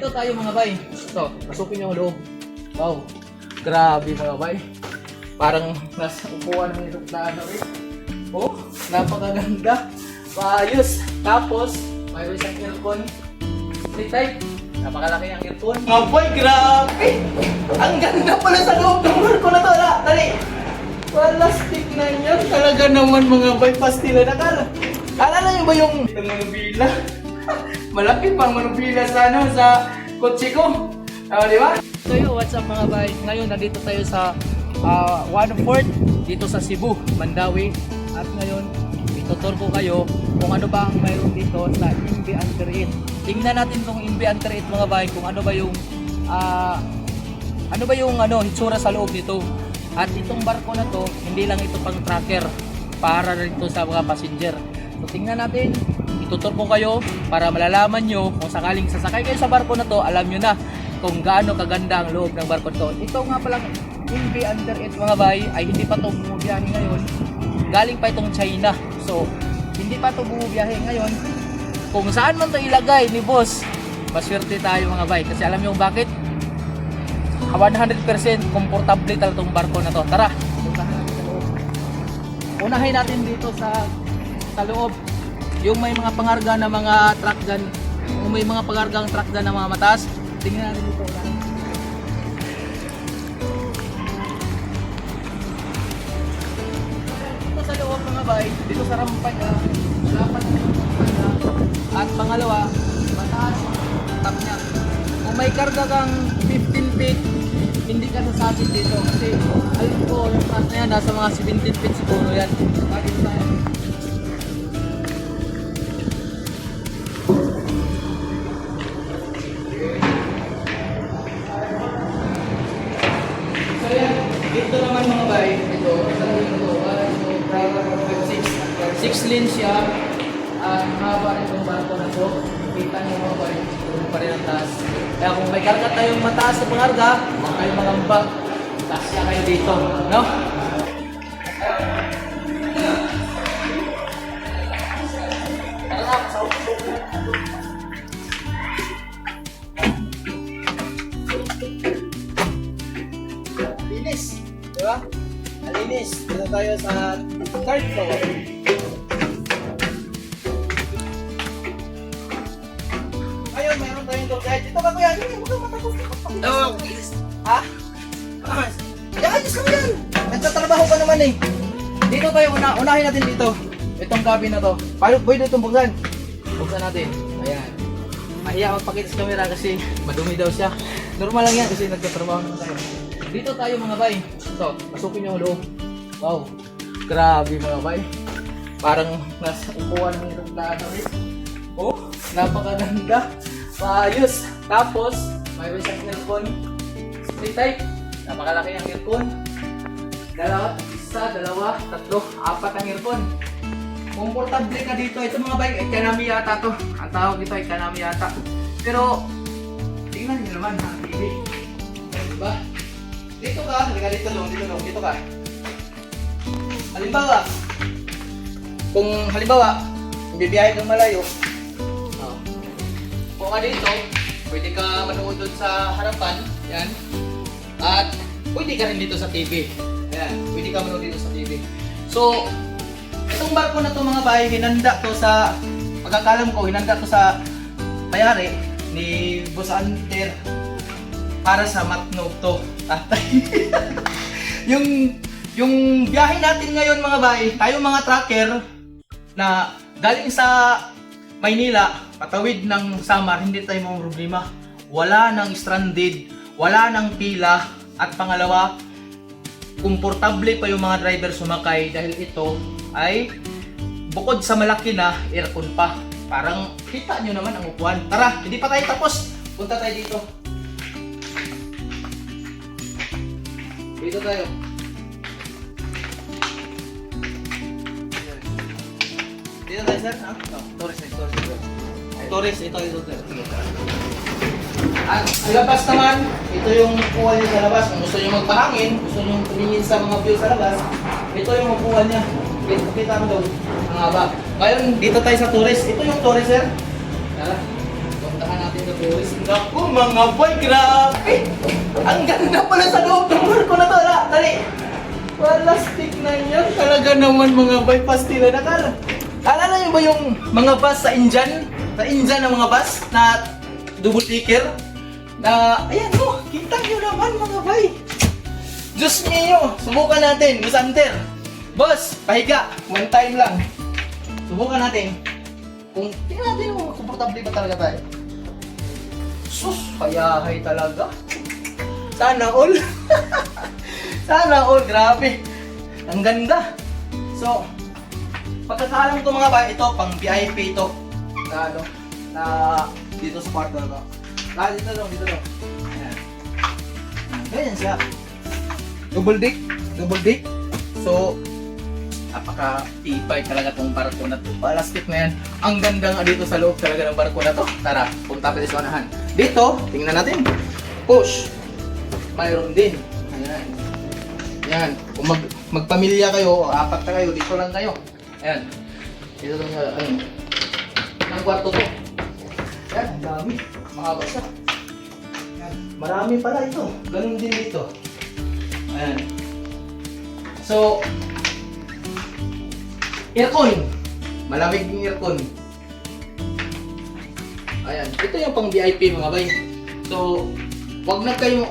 Dito tayo mga bay. Ito, pasukin yung loob. Wow. Grabe mga bay. Parang nasa upuan ng aeroplano eh. Oh, napakaganda. Maayos. Tapos, mayroon isang earphone. Free type. Napakalaki ang earphone. Aboy, grabe! Ang ganda pala sa loob ng barko na to. Dali! Plastic na yan. Talaga naman mga bay, pastila na kala. Alala nyo ba yung manubila? Malaki pang manubila sa ano, sa kotse ko. Di ba? So yo, what's up mga bay? Ngayon, nandito tayo sa 1/4 dito sa Cebu, Mandawi. At ngayon, itutur ko kayo kung ano ba ang mayroon dito sa Imbi Under It. Tingnan natin tong Imbi Under It mga bay, kung ano ba yung hitsura sa loob nito. At itong barko na to, hindi lang ito pang tracker, para rin ito sa mga passenger. So tingnan natin, itutur ko kayo para malalaman nyo kung sakaling sasakay kayo sa barko na to, alam nyo na kung gaano kaganda ang loob ng barko to. Ito nga palang Imbi Under It mga bay, ay hindi pa ito bumubiyahe ngayon. Galing pa itong China. So hindi pa ito bumubiyahe ngayon. Kung saan man ito ilagay ni boss, maswerte tayo mga bay. Kasi alam nyo bakit? 100% komportable talaga itong barko na to. Tara, unahin natin dito sa loob yung may mga pangarga na mga truck gun, yung may mga pangargang truck gun na mga mataas. Tingnan natin dito. Dito sa loob mga bay, dito sa rampa niya, dapat at pangalawa, mataas ang top niya. Kung may karga kang 15 feet, hindi ka sasabit dito kasi alam ko yung taas na yan, nasa mga 17 feet siguro yan. Bakit tayo? So yan, dito naman mga bay, ito, ito, 6 lanes siya, at mahaba rin itong barko na to. Kita nyo mga bay, ito pa rin ang taas. Kaya kung may karga tayong mataas na pangarga, huwag kayong mangamba. Tasya kayo dito, no? Linis, di ba? Malinis. Dito tayo sa third floor. Ayun, mayroon tayong door guide. Dito ka kuya, huwag kang matapos. Ha? Ayos ka yan! Nagtatrabaho ka naman eh. Dito tayo, unahin natin dito. Itong cabin na to. Pwede itong buksan. Buksan natin. Ayan. Mahiya magpakita sa camera kasi madumi daw siya. Normal lang yan kasi nagtatrabaho naman tayo. Dito tayo mga bay. Ito, pasukin yung loob. Wow. Grabe mga bay. Parang nasa upuan ng aeroplano eh. Oh, napakaganda. Maayos. Tapos, mayroon siyang earphone. Free type. Napakalaki ang earphone. Isa, dalawa, tatlo, apat ang earphone. Komportable ka dito. Ito mga bay, economy yata to. Ang tawag dito, economy yata. Pero, tingnan nyo naman ang TV. Diba? Dito ka, dito ka. Halimbawa, bibiyahe kang malayo, kung ka dito, pwede ka manood doon sa harapan, yan. At pwede ka rin dito sa TV. Ayan, pwede ka manood dito sa TV. So, itong barko na to mga bay, hinanda to sa, pagkakalam ko, hinanda to sa mayari ni Boss Anter para sa matnog to. yung biyahe natin ngayon mga bay, tayo mga trucker na galing sa Maynila, patawid ng Samar, hindi tayo mga problema. Wala nang stranded, wala nang pila, at pangalawa, komportable pa yung mga driver sumakay dahil ito ay bukod sa malaki na, aircon pa. Parang kita nyo naman ang upuan. Tara, hindi pa tayo tapos. Punta tayo dito. Dito tayo. Dito tayo sir, ha? Tourist, ito. At sa labas naman, ito yung upuan niya sa labas. Kung gusto nyo magpahangin, gusto nyo tumingin sa mga view sa labas, ito yung upuan niya. Kita mo daw, ang haba. Ngayon, dito tayo sa tourist. Ito yung tourist, sir. Tara, puntahan natin. na boys. Naku, mga boy, grabe! Ang ganda pala sa loob ng barko na to, ala, tali! Plastic na yan. Talaga naman mga boy, pastila na kala. Alala nyo ba yung mga bus sa Indian? Sa Indian na mga bus na double decker? Na, ayan mo, kita nyo naman mga boy. Diyos niyo, subukan natin, Boss Hunter. Boss, pahiga, one time lang. Subukan natin. Kung tingnan natin kung komportable ba talaga tayo. Sus, hayahay talaga. Sana all. Sana all, grabe. Ang ganda. So, pagkakaalam ko mga ba, ito pang VIP ito. Na ano, na dito sa kwarto na to. Dito lang. Ayan. Ganyan siya. Double deck. So, napaka-tibay talaga tong barko na to. Plastic na yan. Ang ganda nga dito sa loob talaga ng barko na to. Tara, punta pa sa unahan. Dito, tingnan natin. Push. Mayroon din. Ayan. Yan. Kung magpamilya kayo, o apat na kayo, dito lang kayo. Ayan. Dito lang ano. Ang kwarto to. Ayan, ang dami. Mahaba siya. Ayan. Marami pala ito. Ganun din dito. Ayan. So, aircon. Malamig yung aircon. Ayan. Ito yung pang VIP mga bay. So, wag na kayong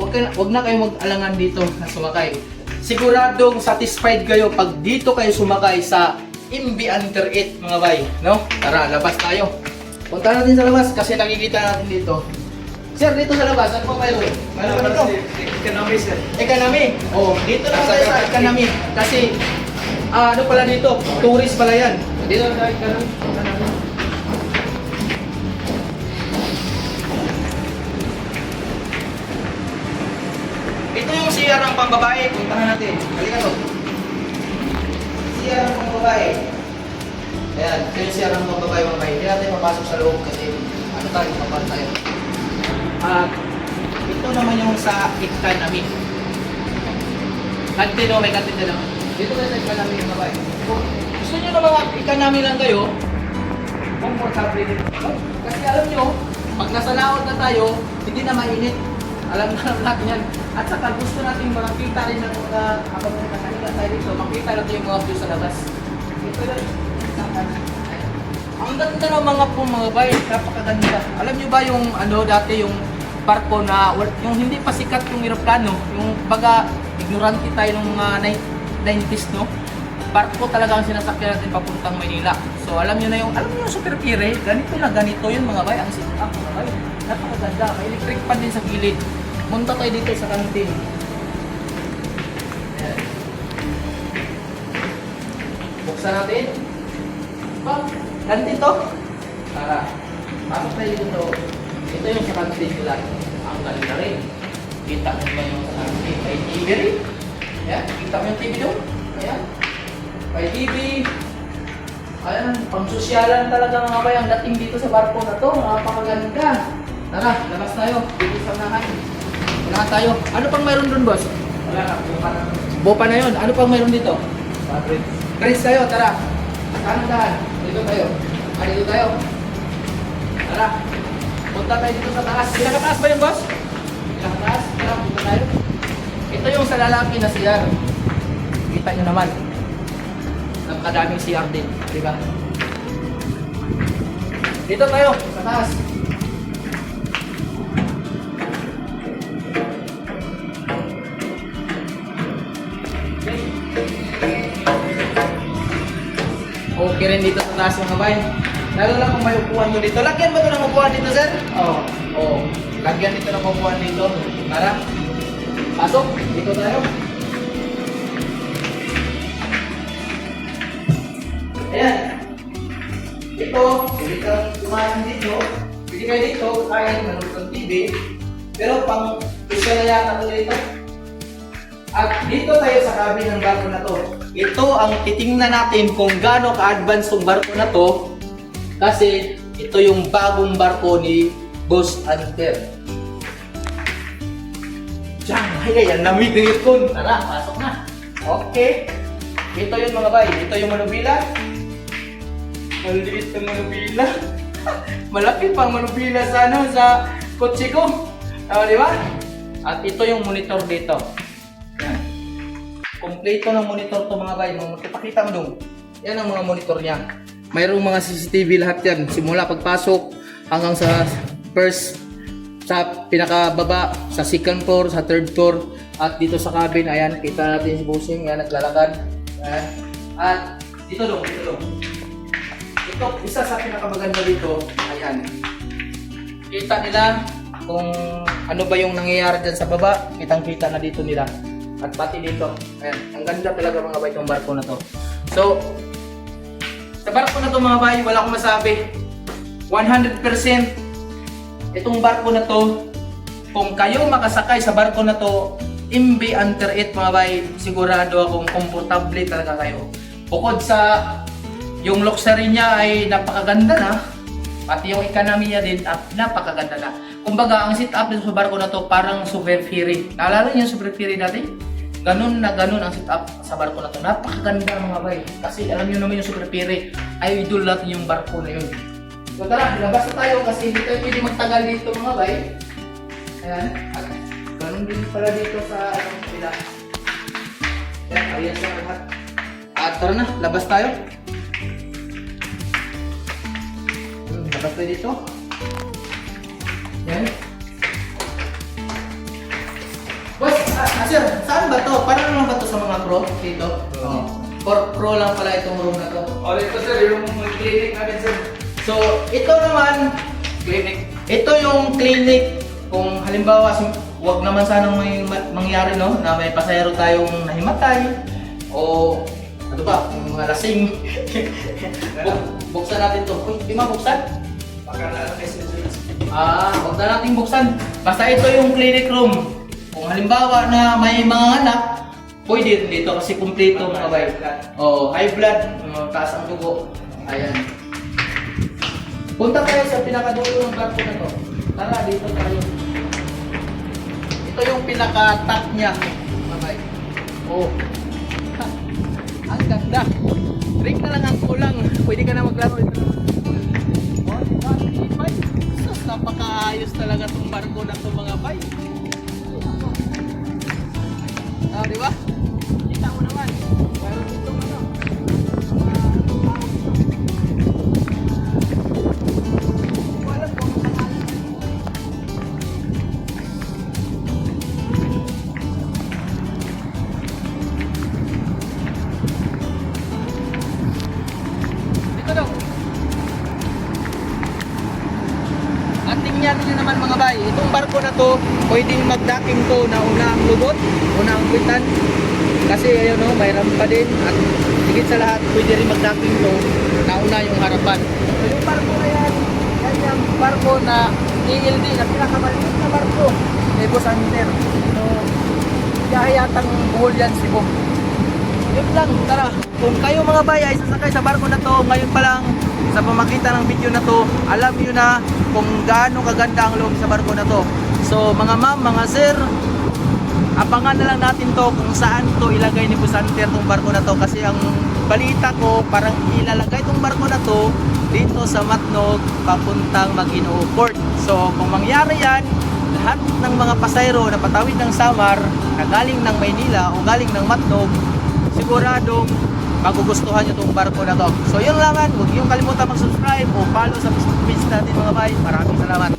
mag-alangan dito na sumakay. Siguradong satisfied kayo pag dito kayo sumakay sa MV Under 8 mga bay, no? Tara, labas tayo. Punta natin sa labas kasi nakikita natin dito. Sir, dito sa labas, ano pa kayo? Ano ba dito? Economy, sir. Economy. Oh, dito na tayo sa economy. Kasi, ano pala dito? Tourist pala yan. Dito na tayo economy. Ito yung CR ng pambabae. Puntahan natin. Halika to. CR ng pambabae. Ayan, ito yung CR ng pambabae mga babae. Hindi natin mapasok sa loob kasi ano tayo, kapal tayo. At ito naman yung sa economy. Kantino, may kantino naman. Dito tayo sa economy mga babae. Kung gusto nyo na mga economy lang kayo, comfortable din. Kasi alam nyo, pag nasa laot na tayo, hindi na mainit. Alam natin yan. At saka gusto natin makita rin ng mga habang nakahiga tayo dito, makita natin yung mga view sa labas. Ito yun. Ang ganda ng mga bay, napakaganda. Alam nyo ba yung ano dati yung barko na yung hindi pa sikat yung eroplano, yung baga ignorante tayo ng mga 90s no? Barko talaga ang sinasakyan natin papuntang Maynila. So alam nyo yung Super Pire, ganito yun mga bay, ang sikat mga bay. Napakaganda, may electric pan din sa gilid. Punta tayo dito sa kantin. Ayan. Buksan natin. Kantin to. Tara. Pasok tayo dito. Ito yung sa kantin nila. Ang ganda rin. Kita mo ba yung sa kantin? May TV rin. Ayan. Kita mo yung TV doon. Ayan. May TV. Ayan. Pang-sosyalan talaga mga bay ang dating dito sa barko na to. Napakaganda. Tara, labas tayo. Dito sa unahan. Unahan tayo. Ano pang mayroon doon, boss? Wala na, buka na. Bopa na yun. Ano pang mayroon dito? Fabric. Chris tayo, tara. Saan dahan? Dito tayo. Dito tayo. Tara. Punta tayo dito sa taas. Pinakataas ba yung boss? Pinakataas? Tara, punta tayo. Ito yung sa lalaki na CR. Kita nyo naman. Napakadaming CR din. Diba? Dito tayo, sa taas. Okay rin dito sa taas mga bay. Lalo lang kung may upuan mo dito. Lagyan ba ito ng upuan dito, sir? Oo. Oo. Lagyan dito ng upuan dito. Tara. Pasok. Dito tayo. Ayan. Dito. Pwede kang kumain dito. Pwede kayo dito. Kain, manood ng TV. Pero pang isa na yata ito dito. At dito tayo sa cabin ng barko na to. Ito ang titingnan natin kung gaano ka-advance tong barko na to. Kasi ito yung bagong barko ni Boss Hunter. Diyan, ay, ang lamig ng aircon. Tara, pasok na. Okay. Ito yung mga bay. Ito yung manubila. Maliit ang manubila. Malaki pang manubila sa ano, sa kotse ko. Di ba? At ito yung monitor dito. Yan. Kompleto ng monitor to mga bay. Pakita mo dong. Yan ang mga monitor niya. Mayroong mga CCTV lahat yan. Simula pagpasok hanggang sa first, sa pinakababa, sa second floor, sa third floor, at dito sa cabin. Ayan, kita natin si Busing. Ayan, naglalakad. Ayan. At dito dong, dito dong. Ito, isa sa pinakamaganda dito. Ayan. Kita nila kung ano ba yung nangyayari dyan sa baba. Kitang-kita na dito nila. At pati dito. Ayan. Ang ganda talaga mga bay itong barko na to. So, sa barko na to mga bay, wala akong masabi. 100% itong barko na to, kung kayo makasakay sa barko na to, imbi under it mga bay, sigurado akong komportable talaga kayo. Bukod sa yung luxury niya ay napakaganda na, pati yung economy niya din napakaganda na. Kumbaga, ang sit-up dito sa barko na to parang super ferry. Naalala niyo yung super ferry dati? Ganun na ganun ang sit-up sa barko na to. Napakaganda mga bay. Kasi alam niyo naman yung super ferry, ay idol natin yung barko na yun. So tara, labas na tayo kasi hindi tayo pwede magtagal dito mga bay. Ayan. At ganun din pala dito sa anong sila. Ayan, ayan sa lahat. At tara na, labas tayo. Labas tayo dito. Ayan. Boss, sir, saan ba to? Parang naman ba to sa mga pro dito? Oo. For pro lang pala itong room na to. O, ito sir, yung clinic natin sir. So, ito naman, clinic. Ito yung clinic. Kung halimbawa, wag naman sanang may mangyari, no? Na may pasahero tayong nahimatay. O, ano ba? Yung mga lasing. Buksan natin to. Uy, di mabuksan? Pagkalala kayo sir. Huwag na natin buksan. Basta ito yung clinic room. Kung halimbawa na may mga anak, pwede rin dito kasi kumpleto mga bay. Oo, high blood, taas ang dugo. Ayan. Punta tayo sa pinakadulo ng barko na to. Tara, dito tayo. Ito yung pinaka-top niya. Mga bay. Oh. Ha, ang ganda. Ring na lang ang kulang. Pwede ka na maglaro ito. Oh, diba? Bay. Sus, napakaayos talaga itong barko na ito mga bay. Diba? Kita mo naman. Mayroon dito ano. Wala po ang pangalan. Dito daw. At tingnan nyo naman mga bay, itong barko na to, pwedeng mag-docking to na una ang lubot, una ang kwitan. Kasi ayun no, may rampa din at higit sa lahat, pwede rin mag-docking to na una yung harapan. So yung barko na yan yung barko na ELD, na pinakamaliit na barko. Nebo Santer. So, yatang buhol yan Cebu. Yun lang, tara. Kung kayo mga bay ay sasakay sa barko na to, ngayon pa lang, sa pamakita ng video na to, alam niyo na kung gaano kaganda ang loob sa barko na to. So mga ma'am, mga sir, abangan na lang natin to kung saan to ilagay ni Busanter tong barko na to. Kasi ang balita ko, parang ilalagay tong barko na to dito sa Matnog papuntang Maguinoo Port. So kung mangyari yan, lahat ng mga pasayro na patawid ng Samar na galing ng Maynila o galing ng Matnog, siguradong magugustuhan nyo itong barko na to. So yun lang, huwag nyo kalimutan mag-subscribe o follow sa Facebook page natin mga bay. Maraming salamat.